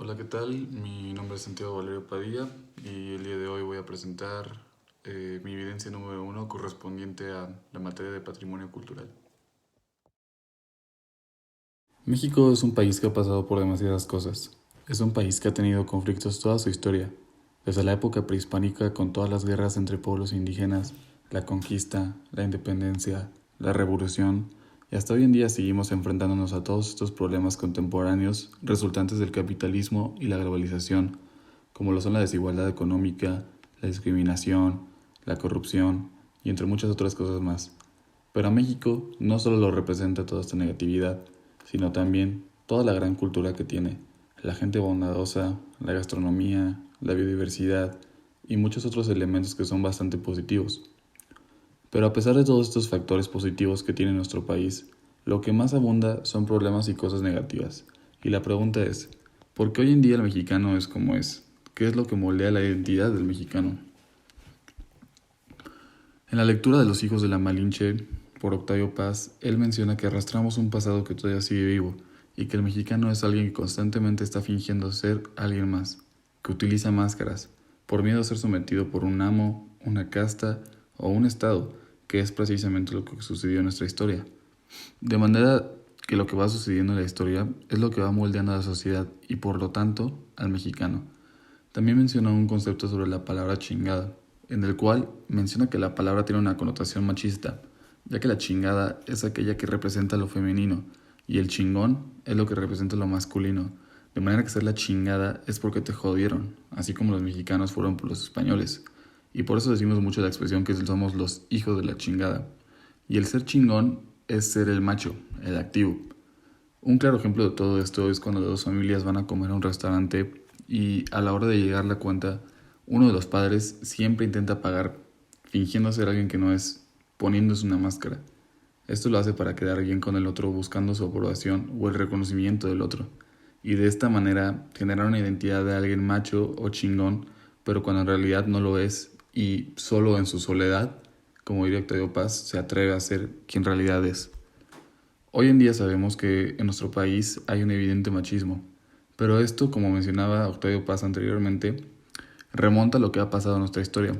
Hola, ¿qué tal? Mi nombre es Santiago Valerio Padilla y el día de hoy voy a presentar mi evidencia número uno correspondiente a la materia de patrimonio cultural. México es un país que ha pasado por demasiadas cosas. Es un país que ha tenido conflictos toda su historia, desde la época prehispánica con todas las guerras entre pueblos indígenas, la conquista, la independencia, la revolución, y hasta hoy en día seguimos enfrentándonos a todos estos problemas contemporáneos resultantes del capitalismo y la globalización, como lo son la desigualdad económica, la discriminación, la corrupción y entre muchas otras cosas más. Pero a México no solo lo representa toda esta negatividad, sino también toda la gran cultura que tiene, la gente bondadosa, la gastronomía, la biodiversidad y muchos otros elementos que son bastante positivos. Pero a pesar de todos estos factores positivos que tiene nuestro país, lo que más abunda son problemas y cosas negativas. Y la pregunta es, ¿por qué hoy en día el mexicano es como es? ¿Qué es lo que moldea la identidad del mexicano? En la lectura de Los hijos de la Malinche, por Octavio Paz, él menciona que arrastramos un pasado que todavía sigue vivo y que el mexicano es alguien que constantemente está fingiendo ser alguien más, que utiliza máscaras, por miedo a ser sometido por un amo, una casta o un estado, que es precisamente lo que sucedió en nuestra historia. De manera que lo que va sucediendo en la historia es lo que va moldeando a la sociedad y por lo tanto al mexicano. También menciona un concepto sobre la palabra chingada, en el cual menciona que la palabra tiene una connotación machista, ya que la chingada es aquella que representa lo femenino y el chingón es lo que representa lo masculino, de manera que ser la chingada es porque te jodieron, así como los mexicanos fueron por los españoles. Y por eso decimos mucho la expresión que somos los hijos de la chingada. Y el ser chingón es ser el macho, el activo. Un claro ejemplo de todo esto es cuando las dos familias van a comer a un restaurante y a la hora de llegar la cuenta, uno de los padres siempre intenta pagar fingiendo ser alguien que no es, poniéndose una máscara. Esto lo hace para quedar bien con el otro buscando su aprobación o el reconocimiento del otro. Y de esta manera generar una identidad de alguien macho o chingón, pero cuando en realidad no lo es y solo en su soledad, como diría Octavio Paz, se atreve a ser quien en realidad es. Hoy en día sabemos que en nuestro país hay un evidente machismo, pero esto, como mencionaba Octavio Paz anteriormente, remonta a lo que ha pasado en nuestra historia.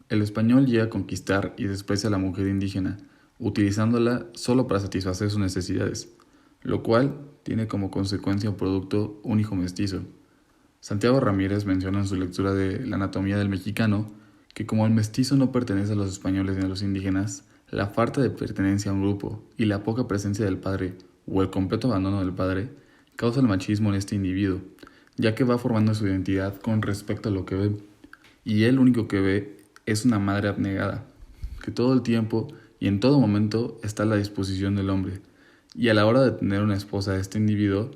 El español llega a conquistar y desprecia a la mujer indígena, utilizándola solo para satisfacer sus necesidades, lo cual tiene como consecuencia o producto un hijo mestizo. Santiago Ramírez menciona en su lectura de La anatomía del mexicano que como el mestizo no pertenece a los españoles ni a los indígenas, la falta de pertenencia a un grupo y la poca presencia del padre o el completo abandono del padre causa el machismo en este individuo, ya que va formando su identidad con respecto a lo que ve, y él lo único que ve es una madre abnegada, que todo el tiempo y en todo momento está a la disposición del hombre, y a la hora de tener una esposa de este individuo,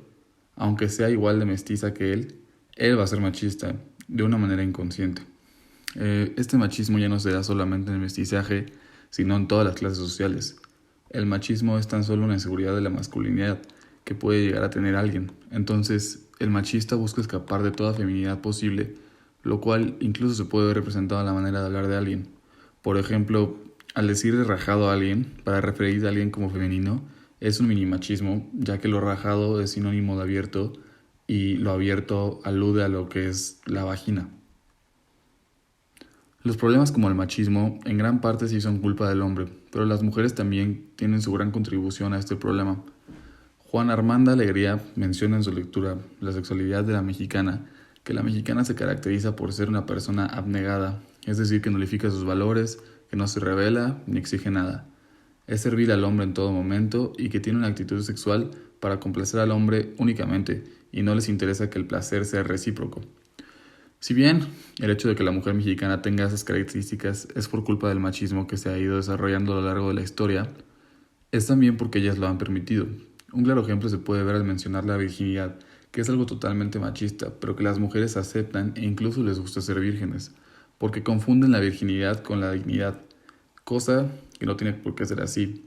aunque sea igual de mestiza que él va a ser machista, de una manera inconsciente. Este machismo ya no se da solamente en el mestizaje, sino en todas las clases sociales. El machismo es tan solo una inseguridad de la masculinidad que puede llegar a tener alguien. Entonces, el machista busca escapar de toda feminidad posible, lo cual incluso se puede ver representado en la manera de hablar de alguien. Por ejemplo, al decir rajado a alguien, para referir a alguien como femenino, es un minimachismo, ya que lo rajado es sinónimo de abierto y lo abierto alude a lo que es la vagina. Los problemas como el machismo en gran parte sí son culpa del hombre, pero las mujeres también tienen su gran contribución a este problema. Juan Armanda Alegría menciona en su lectura La sexualidad de la mexicana que la mexicana se caracteriza por ser una persona abnegada, es decir, que nulifica sus valores, que no se revela ni exige nada. Es servil al hombre en todo momento y que tiene una actitud sexual para complacer al hombre únicamente y no les interesa que el placer sea recíproco. Si bien el hecho de que la mujer mexicana tenga esas características es por culpa del machismo que se ha ido desarrollando a lo largo de la historia, es también porque ellas lo han permitido. Un claro ejemplo se puede ver al mencionar la virginidad, que es algo totalmente machista, pero que las mujeres aceptan e incluso les gusta ser vírgenes, porque confunden la virginidad con la dignidad, cosa que no tiene por qué ser así.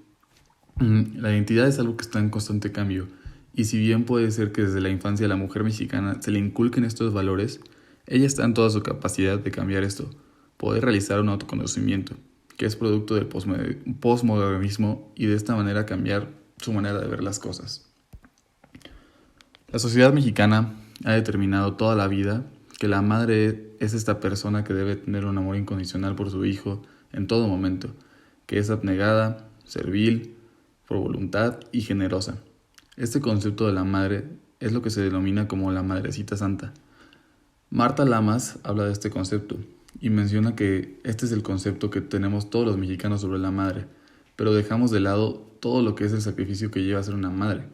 La identidad es algo que está en constante cambio, y si bien puede ser que desde la infancia a la mujer mexicana se le inculquen estos valores, ella está en toda su capacidad de cambiar esto, poder realizar un autoconocimiento, que es producto del posmodernismo y de esta manera cambiar su manera de ver las cosas. La sociedad mexicana ha determinado toda la vida que la madre es esta persona que debe tener un amor incondicional por su hijo en todo momento, que es abnegada, servil, por voluntad y generosa. Este concepto de la madre es lo que se denomina como la Madrecita Santa. Marta Lamas habla de este concepto y menciona que este es el concepto que tenemos todos los mexicanos sobre la madre, pero dejamos de lado todo lo que es el sacrificio que lleva a ser una madre,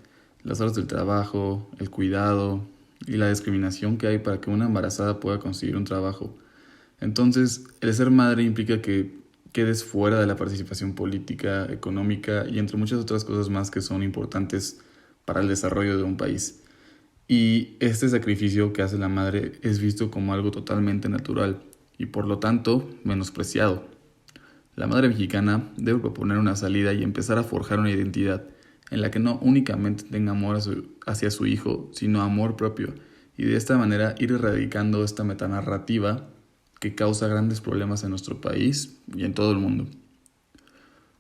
las horas del trabajo, el cuidado y la discriminación que hay para que una embarazada pueda conseguir un trabajo. Entonces, el ser madre implica que quedes fuera de la participación política, económica y entre muchas otras cosas más que son importantes para el desarrollo de un país. Y este sacrificio que hace la madre es visto como algo totalmente natural y por lo tanto menospreciado. La madre mexicana debe proponer una salida y empezar a forjar una identidad en la que no únicamente tenga amor hacia su hijo, sino amor propio, y de esta manera ir erradicando esta metanarrativa que causa grandes problemas en nuestro país y en todo el mundo.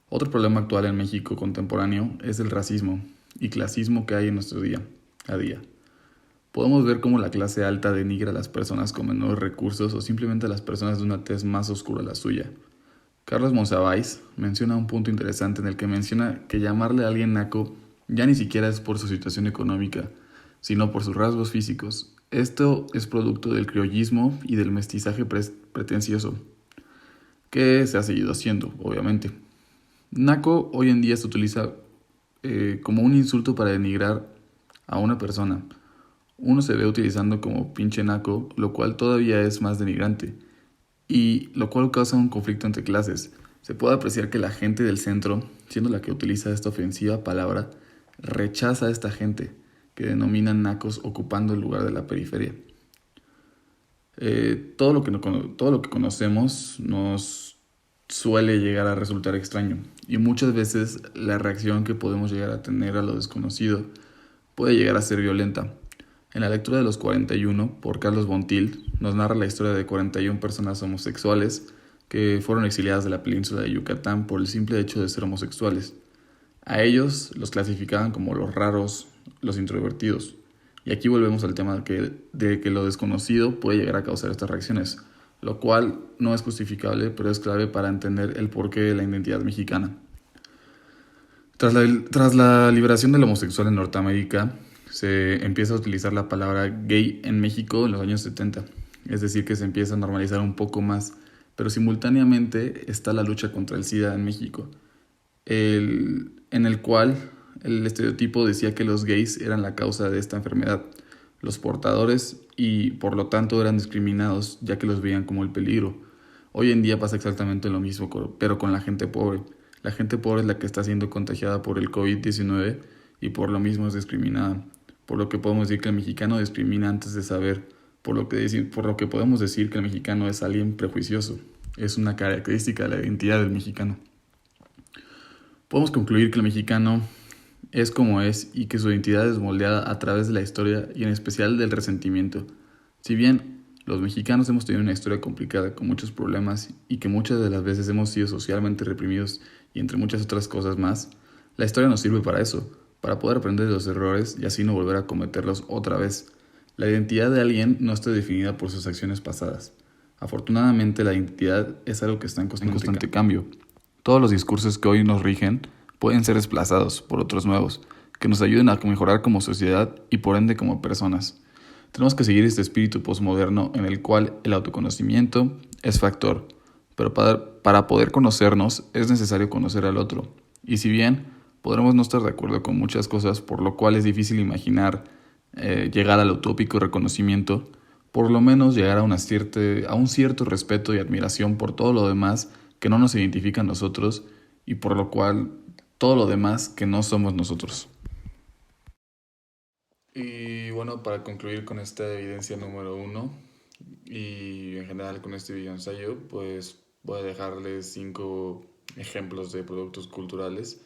Otro problema actual en México contemporáneo es el racismo y clasismo que hay en nuestro día a día. Podemos ver cómo la clase alta denigra a las personas con menores recursos o simplemente a las personas de una tez más oscura a la suya. Carlos Monsiváis menciona un punto interesante en el que menciona que llamarle a alguien naco ya ni siquiera es por su situación económica, sino por sus rasgos físicos. Esto es producto del criollismo y del mestizaje pretencioso, que se ha seguido haciendo, obviamente. Naco hoy en día se utiliza como un insulto para denigrar a una persona. Uno se ve utilizando como pinche naco, lo cual todavía es más denigrante, y lo cual causa un conflicto entre clases. Se puede apreciar que la gente del centro, siendo la que utiliza esta ofensiva palabra, rechaza a esta gente, que denominan nacos ocupando el lugar de la periferia. Todo lo que conocemos nos suele llegar a resultar extraño, y muchas veces la reacción que podemos llegar a tener a lo desconocido puede llegar a ser violenta. En la lectura de Los 41, por Carlos Bontil, nos narra la historia de 41 personas homosexuales que fueron exiliadas de la península de Yucatán por el simple hecho de ser homosexuales. A ellos los clasificaban como los raros, los introvertidos. Y aquí volvemos al tema de que lo desconocido puede llegar a causar estas reacciones, lo cual no es justificable, pero es clave para entender el porqué de la identidad mexicana. Tras la liberación del homosexual en Norteamérica, se empieza a utilizar la palabra gay en México en los años 70. Es decir, que se empieza a normalizar un poco más, pero simultáneamente está la lucha contra el SIDA en México, en el cual el estereotipo decía que los gays eran la causa de esta enfermedad, los portadores, y por lo tanto eran discriminados ya que los veían como el peligro. Hoy en día pasa exactamente lo mismo, pero con la gente pobre. La gente pobre es la que está siendo contagiada por el COVID-19 y por lo mismo es discriminada. Por lo que podemos decir que el mexicano discrimina antes de saber, por lo que podemos decir que el mexicano es alguien prejuicioso. Es una característica de la identidad del mexicano. Podemos concluir que el mexicano es como es y que su identidad es moldeada a través de la historia y en especial del resentimiento. Si bien los mexicanos hemos tenido una historia complicada con muchos problemas y que muchas de las veces hemos sido socialmente reprimidos y entre muchas otras cosas más, la historia nos sirve para eso, para poder aprender de los errores y así no volver a cometerlos otra vez. La identidad de alguien no está definida por sus acciones pasadas. Afortunadamente la identidad es algo que está en constante cambio. Todos los discursos que hoy nos rigen pueden ser desplazados por otros nuevos, que nos ayuden a mejorar como sociedad y por ende como personas. Tenemos que seguir este espíritu posmoderno en el cual el autoconocimiento es factor, pero para poder conocernos es necesario conocer al otro. Y si bien podremos no estar de acuerdo con muchas cosas, por lo cual es difícil imaginar llegar al utópico reconocimiento, por lo menos llegar a un cierto respeto y admiración por todo lo demás que no nos identifica a nosotros y por lo cual todo lo demás que no somos nosotros. Y bueno, para concluir con esta evidencia número 1 y en general con este video ensayo, pues voy a dejarles 5 ejemplos de productos culturales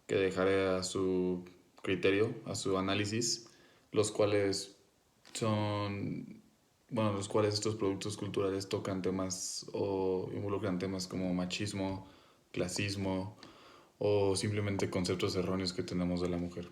que dejaré a su criterio, a su análisis, los cuales los cuales estos productos culturales tocan temas o involucran temas como machismo, clasismo o simplemente conceptos erróneos que tenemos de la mujer.